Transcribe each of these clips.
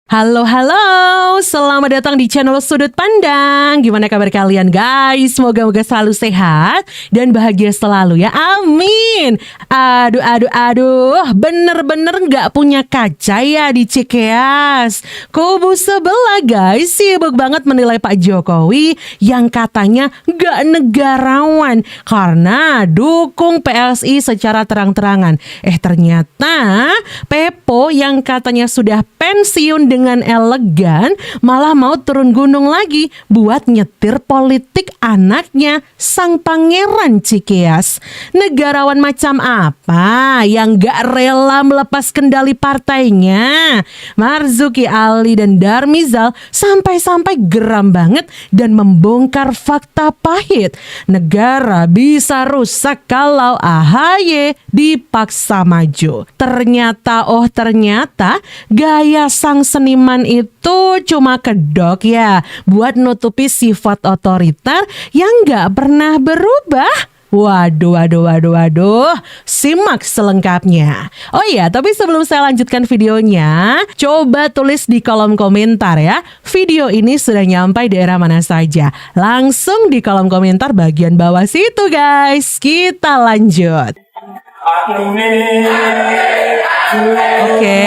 Halo, selamat datang di channel Sudut Pandang. Gimana kabar kalian guys? Semoga selalu sehat dan bahagia selalu ya, amin. Aduh, bener-bener gak punya kaca ya di Cikeas. Kubu sebelah guys, sibuk banget menilai Pak Jokowi yang katanya gak negarawan karena dukung PSI secara terang-terangan. Ternyata Pepo yang katanya sudah pensiun dengan elegan malah mau turun gunung lagi buat nyetir politik anaknya sang pangeran Cikeas. Negarawan macam apa yang gak rela melepas kendali partainya? Marzuki Ali dan Darmizal sampai-sampai geram banget dan membongkar fakta pahit. Negara bisa rusak kalau AHY dipaksa maju. Ternyata gaya sang seniman itu cuma kedok ya buat nutupi sifat otoriter yang gak pernah berubah. Waduh, simak selengkapnya. Oh iya, tapi sebelum saya lanjutkan videonya, coba tulis di kolom komentar ya, video ini sudah nyampai daerah mana saja. Langsung di kolom komentar bagian bawah situ guys. Kita lanjut. Oke.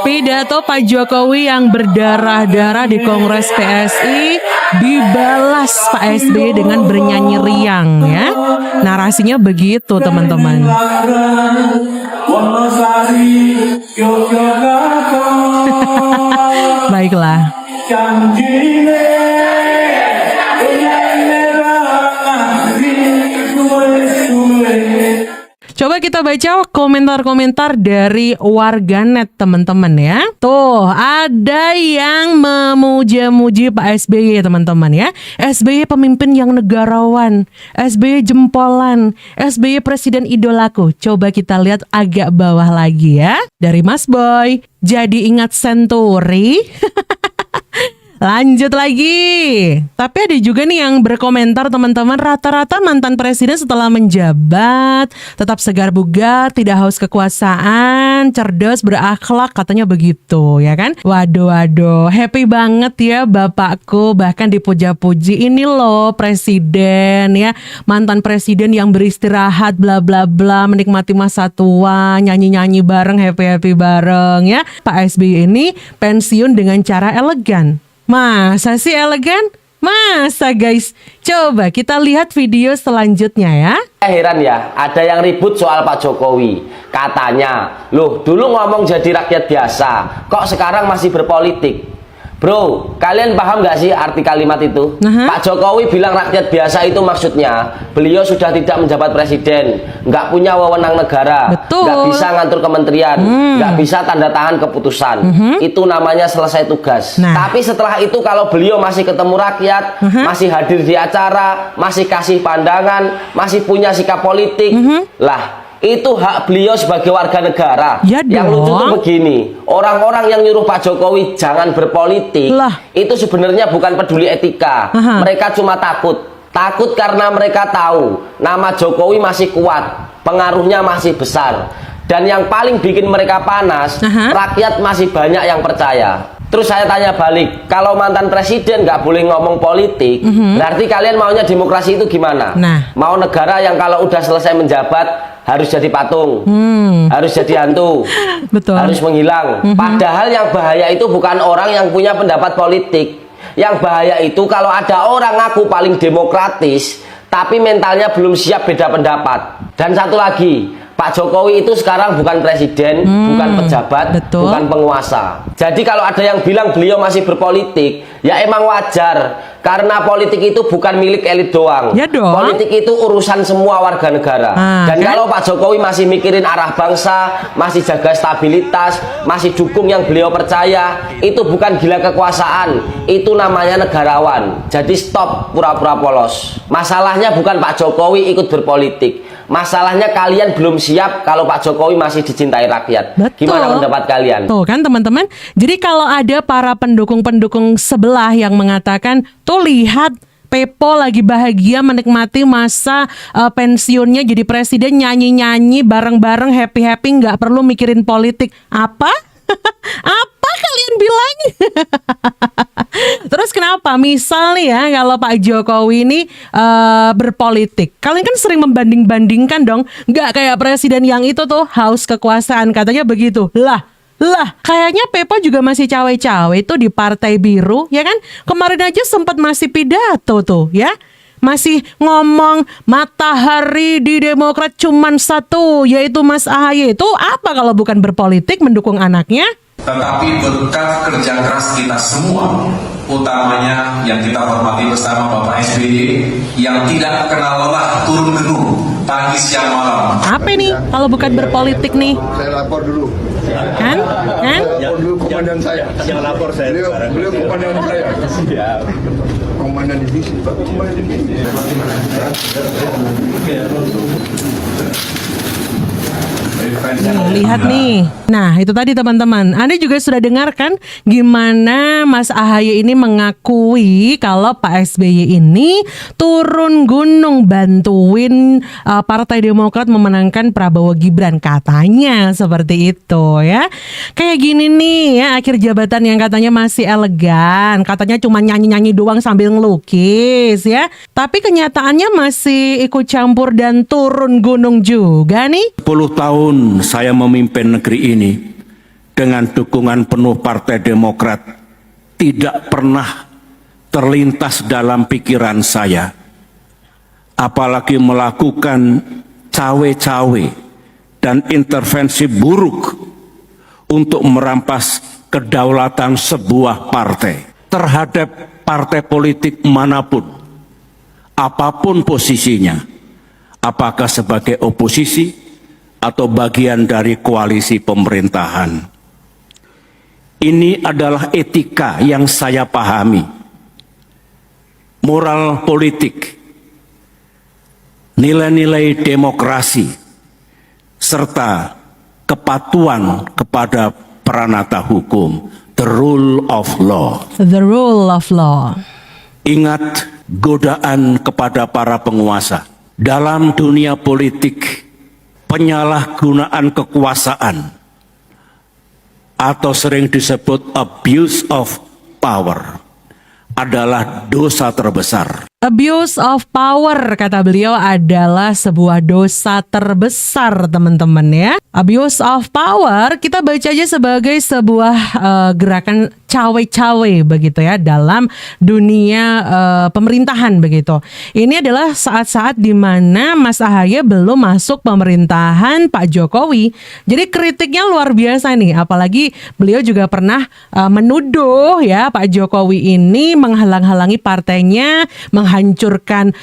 Pidato Pak Jokowi yang berdarah-darah di Kongres PSI dibalas Pak SBY dengan bernyanyi riang ya. Narasinya begitu teman-teman. Baiklah. Coba kita baca komentar-komentar dari warganet teman-teman ya. Tuh, ada yang memuja-muji Pak SBY teman-teman ya. SBY pemimpin yang negarawan, SBY jempolan, SBY presiden idolaku. Coba kita lihat agak bawah lagi ya. Dari Mas Boy, jadi ingat Senturi. Lanjut lagi. Tapi ada juga nih yang berkomentar teman-teman, rata-rata mantan presiden setelah menjabat tetap segar bugar, tidak haus kekuasaan, cerdas, berakhlak, katanya begitu ya kan. Waduh, happy banget ya bapakku, bahkan dipuja-puji. Ini loh presiden ya, mantan presiden yang beristirahat bla bla bla, menikmati masa tua, nyanyi-nyanyi bareng, happy bareng ya. Pak SBY ini pensiun dengan cara elegan. Masa sih elegan? Masa guys? Coba kita lihat video selanjutnya ya. Heran ya, ada yang ribut soal Pak Jokowi. Katanya, loh dulu ngomong jadi rakyat biasa, kok sekarang masih berpolitik? Bro, kalian paham gak sih arti kalimat itu? Pak Jokowi bilang rakyat biasa itu maksudnya beliau sudah tidak menjabat presiden, nggak punya wewenang negara, nggak bisa ngatur kementerian, nggak bisa tanda tangan keputusan. Itu namanya selesai tugas. Tapi setelah itu kalau beliau masih ketemu rakyat, masih hadir di acara, masih kasih pandangan, masih punya sikap politik, lah itu hak beliau sebagai warga negara. Ya yang lucu tuh begini, orang-orang yang nyuruh Pak Jokowi jangan berpolitik itu sebenarnya bukan peduli etika. Mereka cuma takut karena mereka tahu nama Jokowi masih kuat, pengaruhnya masih besar, dan yang paling bikin mereka panas, rakyat masih banyak yang percaya. Terus saya tanya balik, kalau mantan presiden nggak boleh ngomong politik, berarti kalian maunya demokrasi itu gimana? Mau negara yang kalau udah selesai menjabat harus jadi patung, harus jadi hantu, harus menghilang. Padahal yang bahaya itu bukan orang yang punya pendapat politik. Yang bahaya itu kalau ada orang ngaku paling demokratis, tapi mentalnya belum siap beda pendapat. Dan satu lagi, Pak Jokowi itu sekarang bukan presiden, bukan pejabat, bukan penguasa. Jadi kalau ada yang bilang beliau masih berpolitik, ya emang wajar. Karena politik itu bukan milik elit doang. Politik itu urusan semua warga negara. Dan kalau Pak Jokowi masih mikirin arah bangsa, masih jaga stabilitas, masih dukung yang beliau percaya, itu bukan gila kekuasaan, itu namanya negarawan. Jadi stop pura-pura polos. Masalahnya bukan Pak Jokowi ikut berpolitik, masalahnya kalian belum siap kalau Pak Jokowi masih dicintai rakyat. Gimana pendapat kalian? Tuh kan teman-teman. Jadi kalau ada para pendukung-pendukung sebelah yang mengatakan, tuh lihat Pepo lagi bahagia menikmati masa pensiunnya jadi presiden, nyanyi-nyanyi bareng-bareng, happy-happy, nggak perlu mikirin politik. Apa? Apa kalian bilang? Terus kenapa? Misal nih ya, kalau Pak Jokowi ini berpolitik, kalian kan sering membanding-bandingkan dong. Nggak kayak presiden yang itu tuh, haus kekuasaan, katanya begitu. Lah, kayaknya Pepo juga masih cawe-cawe tuh di Partai Biru, ya kan? Kemarin aja sempat masih pidato tuh, ya. Masih ngomong matahari di Demokrat cuman satu, yaitu Mas AHY. Itu apa kalau bukan berpolitik mendukung anaknya? Tetapi berkat kerja keras kita semua, utamanya yang kita hormati bersama Bapak SBY, yang tidak kenal lelah turun gunung pagi siang malam. Apa nih kalau bukan berpolitik nih? Saya lapor dulu. Kan? Lapor dulu komandan saya. Yang lapor saya. Beliau komandan saya. Ya. Komandan divisi, Pak. Komandan divisi. Lihat nih. Nah, itu tadi teman-teman. Anda juga sudah dengarkan gimana Mas AHY ini mengakui kalau Pak SBY ini turun gunung bantuin Partai Demokrat memenangkan Prabowo Gibran, katanya seperti itu ya. Kayak gini nih ya, akhir jabatan yang katanya masih elegan, katanya cuma nyanyi-nyanyi doang sambil ngelukis ya. Tapi kenyataannya masih ikut campur dan turun gunung juga nih. 10 tahun saya memimpin negeri ini dengan dukungan penuh Partai Demokrat, tidak pernah terlintas dalam pikiran saya, apalagi melakukan cawe-cawe dan intervensi buruk untuk merampas kedaulatan sebuah partai terhadap partai politik manapun, apapun posisinya, apakah sebagai oposisi atau bagian dari koalisi pemerintahan. Ini adalah etika yang saya pahami. Moral politik, nilai-nilai demokrasi, serta kepatuhan kepada peranata hukum, the rule of law. The rule of law. Ingat godaan kepada para penguasa. Dalam dunia politik, penyalahgunaan kekuasaan atau sering disebut abuse of power adalah dosa terbesar. Abuse of power, kata beliau, adalah sebuah dosa terbesar, teman-teman ya. Abuse of power kita baca aja sebagai sebuah gerakan cawe-cawe begitu ya dalam dunia pemerintahan begitu. Ini adalah saat-saat di mana Mas AHY belum masuk pemerintahan Pak Jokowi. Jadi kritiknya luar biasa nih, apalagi beliau juga pernah menuduh ya Pak Jokowi ini menghalang-halangi partainya, menghancurkan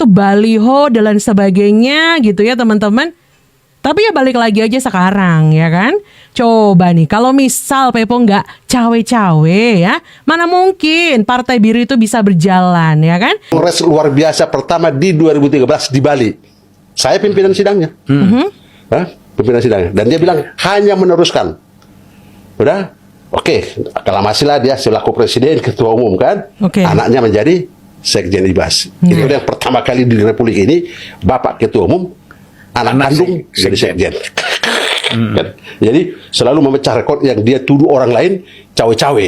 baliho dan lain sebagainya gitu ya teman-teman. Tapi ya balik lagi aja sekarang ya kan. Coba nih kalau misal Pepo nggak cawe-cawe ya, mana mungkin Partai Biru itu bisa berjalan ya kan. Kongres luar biasa pertama di 2013 di Bali. Saya pimpinan sidangnya. Pimpinan sidangnya. Dan dia bilang hanya meneruskan. Udah? Oke, aklamasilah dia selaku presiden, ketua umum kan. Anaknya menjadi Sekjen Ibas. Itu yang pertama kali di Republik ini Bapak Ketua Umum, anak kandung jadi Sekjen. Kan? Jadi selalu memecah rekor yang dia tuduh orang lain cawe-cawe.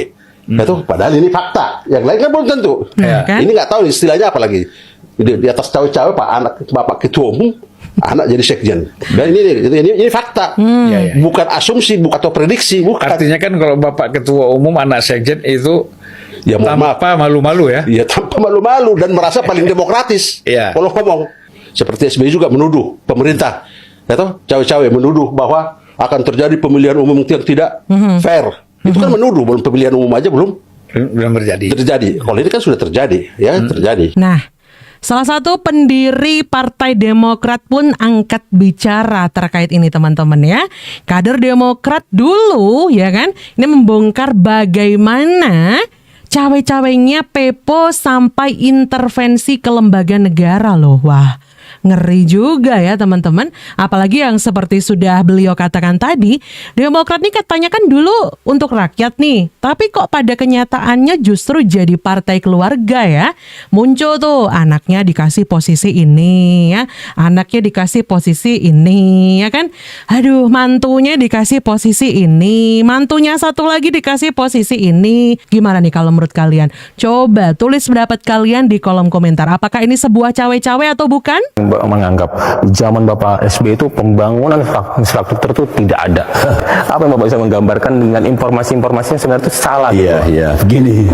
Padahal ini fakta. Yang lain kan belum tentu. Ini nggak tahu istilahnya apa lagi. Di atas cawe-cawe Bapak Ketua Umum, anak jadi Sekjen. Dan ini fakta. Bukan asumsi, bukan atau prediksi, bukan. Artinya kan kalau Bapak Ketua Umum anak Sekjen itu ya tanpa malu-malu ya. Ya tanpa malu-malu dan merasa paling demokratis. Kalau ngomong seperti SBY juga menuduh pemerintah, cawe-cawe menuduh bahwa akan terjadi pemilihan umum yang tidak fair. Itu kan menuduh, belum pemilihan umum aja belum terjadi. Kalau ini kan sudah terjadi, ya terjadi. Nah, salah satu pendiri Partai Demokrat pun angkat bicara terkait ini teman-teman ya. Kader Demokrat dulu ya kan, ini membongkar bagaimana cawe-cawenya Pepo sampai intervensi ke lembaga negara loh. Wah, ngeri juga ya teman-teman. Apalagi yang seperti sudah beliau katakan tadi, Demokrat nih katanya kan dulu untuk rakyat nih, tapi kok pada kenyataannya justru jadi partai keluarga ya. Muncul tuh anaknya dikasih posisi ini ya, anaknya dikasih posisi ini ya kan. Aduh, mantunya dikasih posisi ini, mantunya satu lagi dikasih posisi ini. Gimana nih kalau menurut kalian? Coba tulis pendapat kalian di kolom komentar. Apakah ini sebuah cawe-cawe atau bukan? Mbak menganggap zaman Bapak SBY itu pembangunan infrastruktur itu tidak ada. Apa yang Bapak bisa menggambarkan dengan informasi-informasi yang sebenarnya itu salah? Iya. Begini,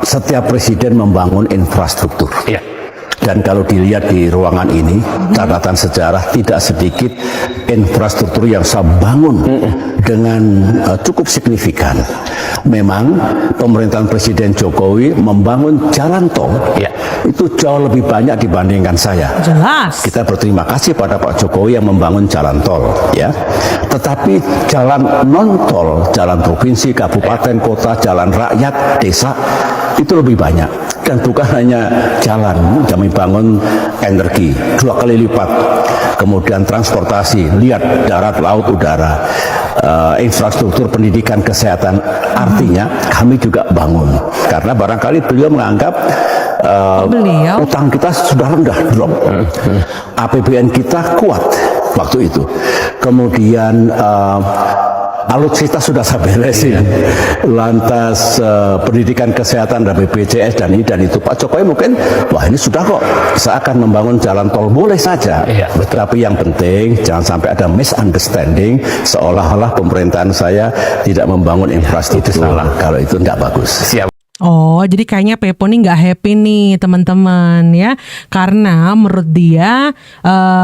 setiap presiden membangun infrastruktur. Iya. Dan kalau dilihat di ruangan ini, catatan sejarah tidak sedikit infrastruktur yang saya bangun dengan cukup signifikan. Memang pemerintahan Presiden Jokowi membangun jalan tol itu jauh lebih banyak dibandingkan saya. Jelas. Kita berterima kasih pada Pak Jokowi yang membangun jalan tol, ya. Tetapi jalan non tol, jalan provinsi, kabupaten, kota, jalan rakyat, desa itu lebih banyak. Dan bukan hanya jalan, kami bangun energi 2 kali lipat, kemudian transportasi, lihat darat, laut, udara, infrastruktur pendidikan, kesehatan, artinya kami juga bangun. Karena barangkali beliau menganggap utang kita sudah rendah, drop. APBN kita kuat waktu itu. Kemudian alutsista sudah saya beresin, lantas pendidikan kesehatan dan BPJS dan ini dan itu. Pak Jokowi mungkin, wah ini sudah kok, saya akan membangun jalan tol, boleh saja. Tapi yang penting jangan sampai ada misunderstanding seolah-olah pemerintahan saya tidak membangun infrastruktur. Kalau itu tidak bagus. Siap. Oh, jadi kayaknya Pepo nih nggak happy nih teman-teman ya, karena menurut dia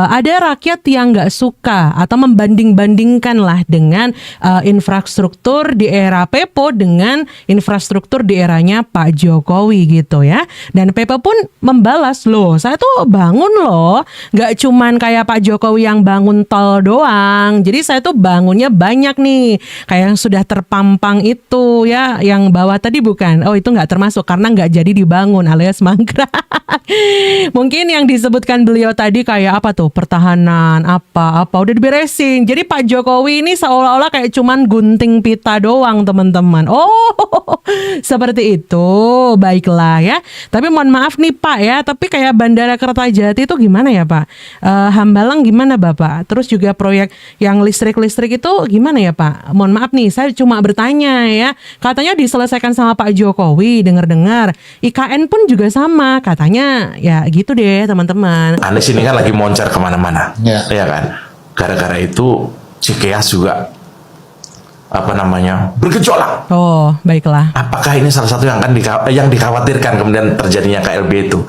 ada rakyat yang nggak suka atau membanding-bandingkan lah dengan infrastruktur di era Pepo dengan infrastruktur di eranya Pak Jokowi gitu ya. Dan Pepo pun membalas, loh saya tuh bangun loh, nggak cuman kayak Pak Jokowi yang bangun tol doang. Jadi saya tuh bangunnya banyak nih, kayak yang sudah terpampang itu ya, yang bawah tadi bukan? Oh itu nggak termasuk karena nggak jadi dibangun alias mangkrak. Mungkin yang disebutkan beliau tadi kayak apa tuh, pertahanan apa udah diberesin. Jadi Pak Jokowi ini seolah-olah kayak cuman gunting pita doang teman-teman. Oh seperti itu, baiklah ya. Tapi mohon maaf nih Pak ya, tapi kayak Bandara Kertajati itu gimana ya Pak? Hambalang gimana Bapak? Terus juga proyek yang listrik itu gimana ya Pak? Mohon maaf nih, saya cuma bertanya ya. Katanya diselesaikan sama Pak Jokowi, dengar-dengar. IKN pun juga sama, katanya ya gitu deh teman-teman. Anies ini kan lagi moncer kemana-mana, ya kan? Gara-gara itu Cikeas juga bergejolak. Oh, baiklah. Apakah ini salah satu yang yang dikhawatirkan kemudian terjadinya KLB itu,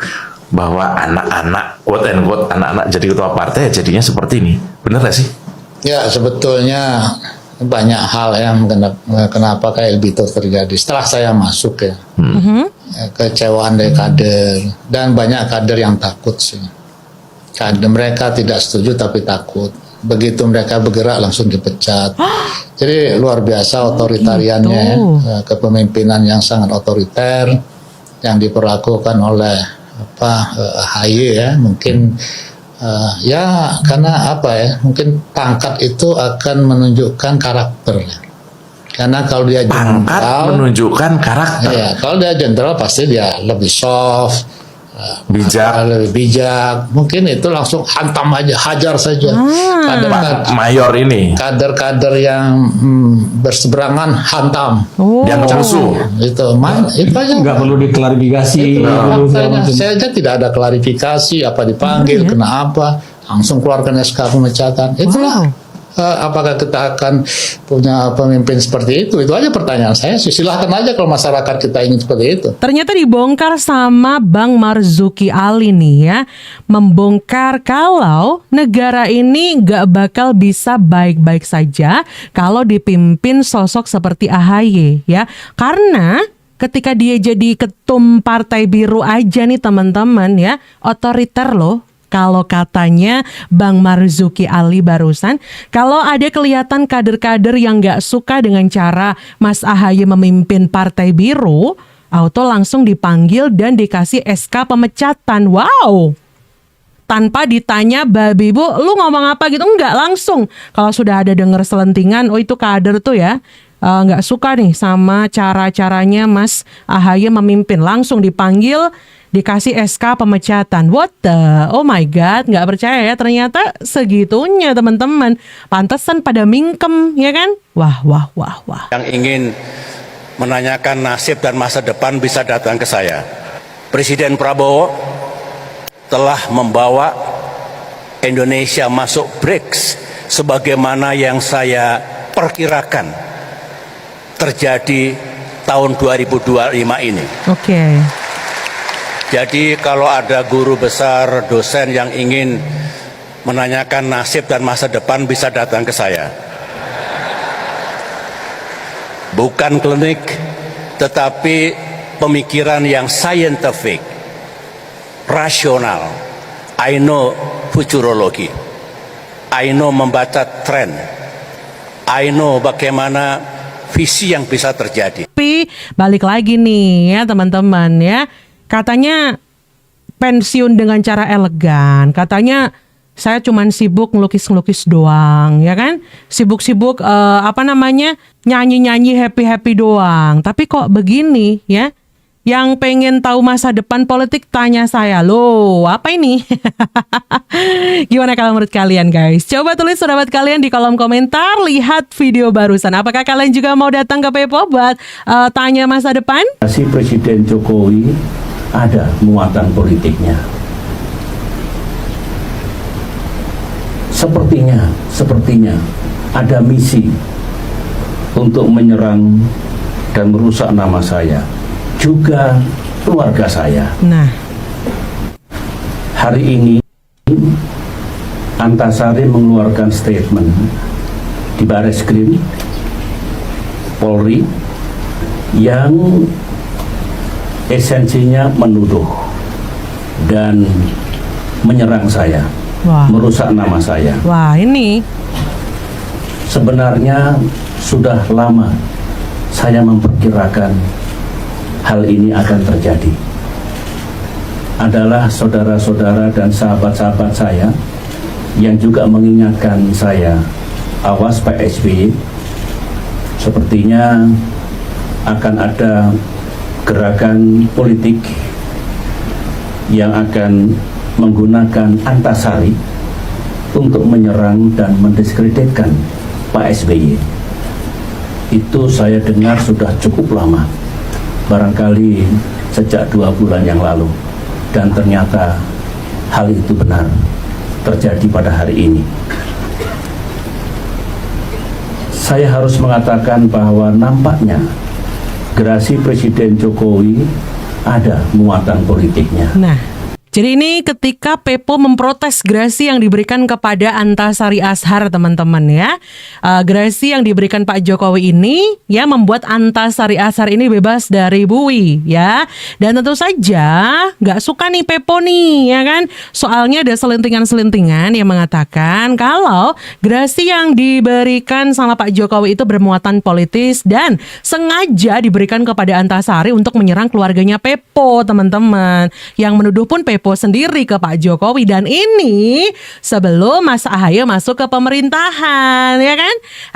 bahwa anak-anak quote and quote anak-anak jadi ketua partai jadinya seperti ini, bener gak sih? Ya sebetulnya banyak hal yang kenapa KLB itu terjadi setelah saya masuk ya. Kecewaan dari kader dan banyak kader yang takut sih. Kader mereka tidak setuju tapi takut. Begitu mereka bergerak langsung dipecat. Jadi luar biasa otoritariannya ya. Kepemimpinan yang sangat otoriter yang diperlakukan oleh AHY ya, mungkin ya karena mungkin pangkat itu akan menunjukkan karakter. Karena kalau dia pangkat menunjukkan karakter. Ya, kalau dia jenderal pasti dia lebih soft, lebih bijak. Mungkin itu langsung hantam aja, hajar saja. Mayor ini. Kader-kader yang berseberangan hantam. Yang musuh. Itu aja. Nggak perlu diklarifikasi. Saya aja tidak ada klarifikasi apa dipanggil, kenapa, langsung keluarkan SK pemecatan. Itulah. Apakah kita akan punya pemimpin seperti itu? Itu aja pertanyaan saya. Silahkan aja kalau masyarakat kita ingin seperti itu. Ternyata dibongkar sama Bang Marzuki Ali nih ya. Membongkar kalau negara ini gak bakal bisa baik-baik saja kalau dipimpin sosok seperti AHY ya. Karena ketika dia jadi ketum Partai Biru aja nih teman-teman ya, otoriter loh. Kalau katanya Bang Marzuki Ali barusan, kalau ada kelihatan kader-kader yang gak suka dengan cara Mas AHY memimpin Partai Biru, auto langsung dipanggil dan dikasih SK pemecatan. Wow. tanpa ditanya babi bu lu ngomong apa gitu, enggak, langsung kalau sudah ada denger selentingan, oh itu kader tuh ya nggak suka nih sama cara-caranya Mas AHY memimpin, langsung dipanggil, dikasih SK pemecatan. What the, oh my god, nggak percaya ya, ternyata segitunya teman-teman. Pantesan pada mingkem ya kan. Wah. Yang ingin menanyakan nasib dan masa depan bisa datang ke saya. Presiden Prabowo telah membawa Indonesia masuk BRICS sebagaimana yang saya perkirakan terjadi tahun 2025 ini. Oke. Jadi kalau ada guru besar, dosen yang ingin menanyakan nasib dan masa depan bisa datang ke saya. Bukan klinik, tetapi pemikiran yang scientific, rasional. I know futurologi. I know membaca tren. I know bagaimana visi yang bisa terjadi. Tapi balik lagi nih ya teman-teman ya. Katanya pensiun dengan cara elegan. Katanya saya cuman sibuk ngelukis-ngelukis doang ya kan. Sibuk-sibuk nyanyi-nyanyi happy-happy doang. Tapi kok begini ya. Yang pengen tahu masa depan politik tanya saya, loh apa ini? Gimana kalau menurut kalian guys? Coba tulis pendapat kalian di kolom komentar. Lihat video barusan. Apakah kalian juga mau datang ke Pepo buat tanya masa depan? Si Presiden Jokowi ada muatan politiknya. Sepertinya ada misi untuk menyerang dan merusak nama saya, juga keluarga saya. Nah, hari ini Antasari mengeluarkan statement di Bareskrim Polri yang esensinya menuduh dan menyerang saya, merusak nama saya. Wah, ini sebenarnya sudah lama saya memperkirakan hal ini akan terjadi. Adalah saudara-saudara dan sahabat-sahabat saya yang juga mengingatkan saya, awas Pak SBY, sepertinya akan ada gerakan politik yang akan menggunakan Antasari untuk menyerang dan mendiskreditkan Pak SBY. Itu saya dengar sudah cukup lama, barangkali sejak 2 bulan yang lalu, dan ternyata hal itu benar terjadi pada hari ini. Saya harus mengatakan bahwa nampaknya gerasi Presiden Jokowi ada muatan politiknya. Nah, jadi ini ketika Pepo memprotes gerasi yang diberikan kepada Antasari Ashar teman-teman ya. Gerasi yang diberikan Pak Jokowi ini ya membuat Antasari Ashar ini bebas dari buwi ya. Dan tentu saja nggak suka nih Pepo nih ya kan. Soalnya ada selentingan-selentingan yang mengatakan kalau gerasi yang diberikan sama Pak Jokowi itu bermuatan politis dan sengaja diberikan kepada Antasari untuk menyerang keluarganya Pepo teman-teman. Yang menuduh pun Pepo sendiri ke Pak Jokowi, dan ini sebelum Mas AHY masuk ke pemerintahan ya kan.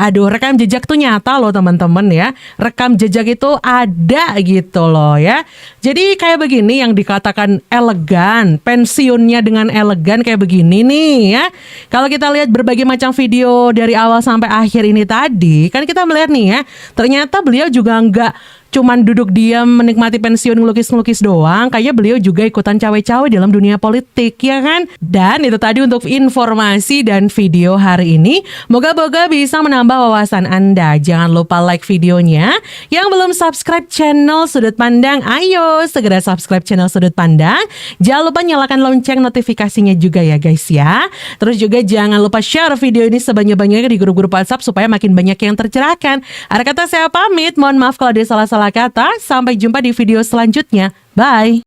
Aduh, rekam jejak tuh nyata loh teman-teman ya. Rekam jejak itu ada gitu loh ya. Jadi kayak begini yang dikatakan elegan, pensiunnya dengan elegan kayak begini nih ya. Kalau kita lihat berbagai macam video dari awal sampai akhir ini tadi, kan kita melihat nih ya, ternyata beliau juga nggak cuman duduk diam menikmati pensiun ngelukis-ngelukis doang. Kayaknya beliau juga ikutan cawe-cawe dalam dunia politik ya kan. Dan itu tadi untuk informasi dan video hari ini. Moga-moga bisa menambah wawasan Anda. Jangan lupa like videonya. Yang belum subscribe channel Sudut Pandang, ayo segera subscribe channel Sudut Pandang. Jangan lupa nyalakan lonceng notifikasinya juga ya guys ya. Terus juga jangan lupa share video ini sebanyak-banyaknya di grup-grup WhatsApp supaya makin banyak yang tercerahkan. Ada kata saya pamit, mohon maaf kalau ada salah-salah kata. Sampai jumpa di video selanjutnya. Bye.